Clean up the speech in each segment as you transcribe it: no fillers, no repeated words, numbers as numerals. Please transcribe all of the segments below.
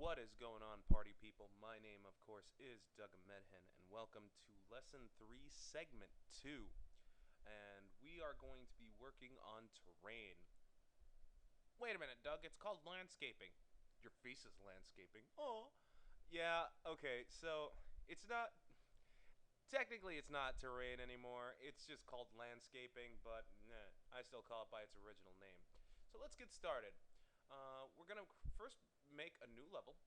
What is going on, party people? My name, of course, is Doug Medhen, and welcome to Lesson 3, Segment 2. And we are going to be working on terrain. Wait a minute, Doug, it's called landscaping. Your face is landscaping. Oh, yeah, okay, so it's not. Technically, it's not terrain anymore. It's just called landscaping, but nah, I still call it by its original name. So let's get started. We're going to first make a new level.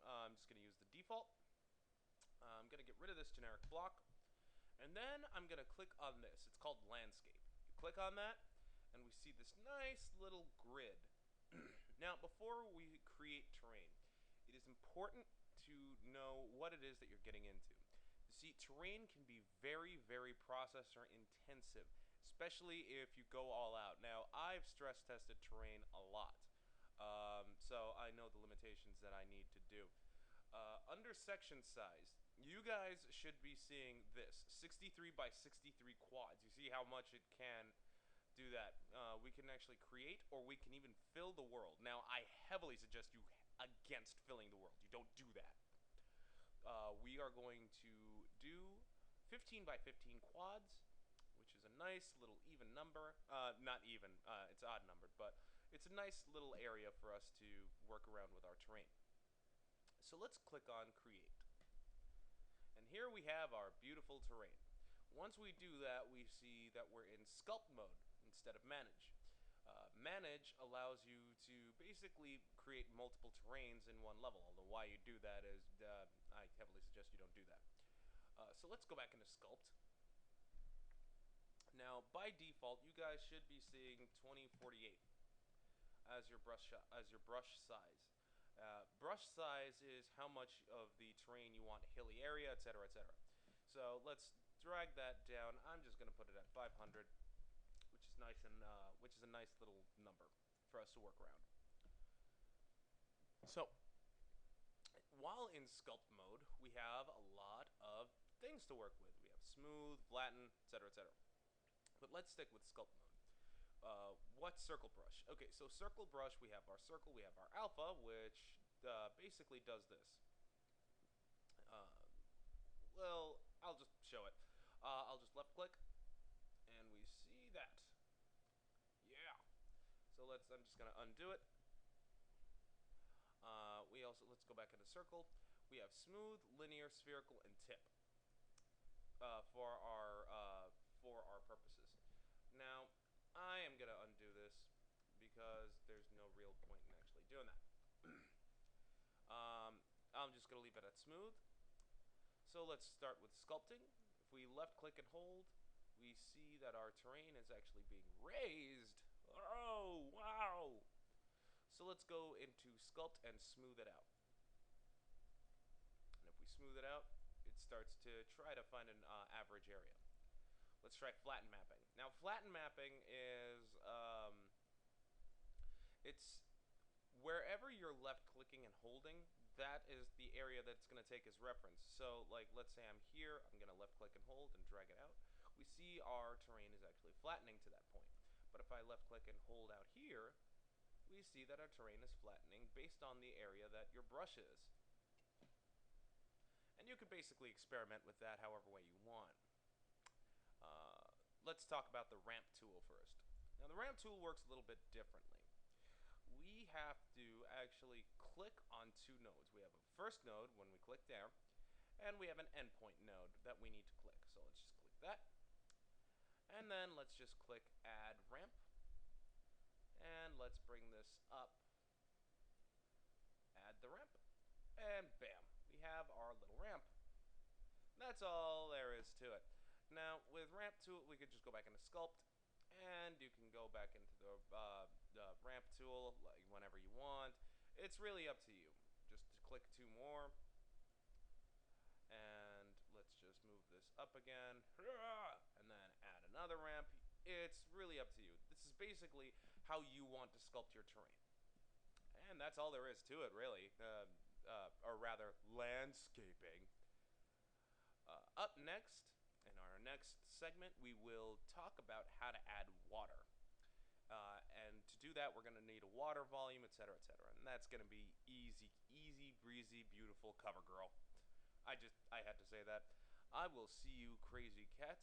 I'm just going to use the default. I'm going to get rid of this generic block. And then I'm going to click on this. It's called landscape. You click on that, and we see this nice little grid. Now, before we create terrain, it is important to know what it is that you're getting into. You see, terrain can be very, very processor intensive, especially if you go all out. Now, I've stress tested terrain a lot, so I know the limitations that I need to do. Under section size, you guys should be seeing this 63 by 63 quads. You see how much it can do that. We can actually create, or we can even fill the world. Now, I heavily suggest you against filling the world. You don't do that. We are going to do 15 by 15 quads, which is a nice little even number. Not even, it's odd numbered, but it's a nice little area for us to work around with our terrain. So let's click on create. And here we have our beautiful terrain. Once we do that, we see that we're in sculpt mode instead of manage. Manage allows you to basically create multiple terrains in one level, although why you do that is, I heavily suggest you don't do that. So let's go back into sculpt. Now, by default, you guys should be seeing 2048 as your brush size. Brush size is how much of the terrain you want, hilly area, etc., etc. So let's drag that down. I'm just going to put it at 500, which is nice and which is a nice little number for us to work around. So while in sculpt mode, we have a lot of things to work with. We have smooth, flatten, etc., etc. But let's stick with sculpt mode. What's circle brush? Okay, so circle brush, we have our circle, we have our alpha, which basically does this. Well, I'll just show it. I'll just left click, and we see that. Yeah. So I'm just gonna undo it. Let's go back into circle. We have smooth, linear, spherical, and tip for our purposes. Now, I am gonna undo this because there's no real point in actually doing that. I'm just gonna leave it at smooth. So let's start with sculpting. If we left click and hold, we see that our terrain is actually being raised. Oh, wow. So let's go into sculpt and smooth it out. And if we smooth it out, it starts to try to find an average area. Let's try flatten mapping. Now, flatten mapping is it's wherever you're left clicking and holding, that is the area that's going to take as reference. So, like, let's say I'm here, I'm going to left click and hold and drag it out. We see our terrain is actually flattening to that point. But if I left click and hold out here, we see that our terrain is flattening based on the area that your brush is. And you can basically experiment with that however way you want. Let's talk about the ramp tool first. Now, the ramp tool works a little bit differently. We have to actually click on two nodes. We have a first node when we click there, and we have an endpoint node that we need to click. So let's just click that. And then let's just click add ramp. And let's bring this up. Add the ramp. And bam, we have our little ramp. That's all there is to it. Now, with ramp tool, we could just go back into sculpt, and you can go back into the ramp tool like whenever you want. It's really up to you. Just click two more, and let's just move this up again, and then add another ramp. It's really up to you. This is basically how you want to sculpt your terrain. And that's all there is to it, really. Or rather, landscaping. Up next, in our next segment, we will talk about how to add water. And to do that, we're going to need a water volume, etc., etc. And that's going to be easy crazy, beautiful cover girl. I had to say that. I will see you crazy cats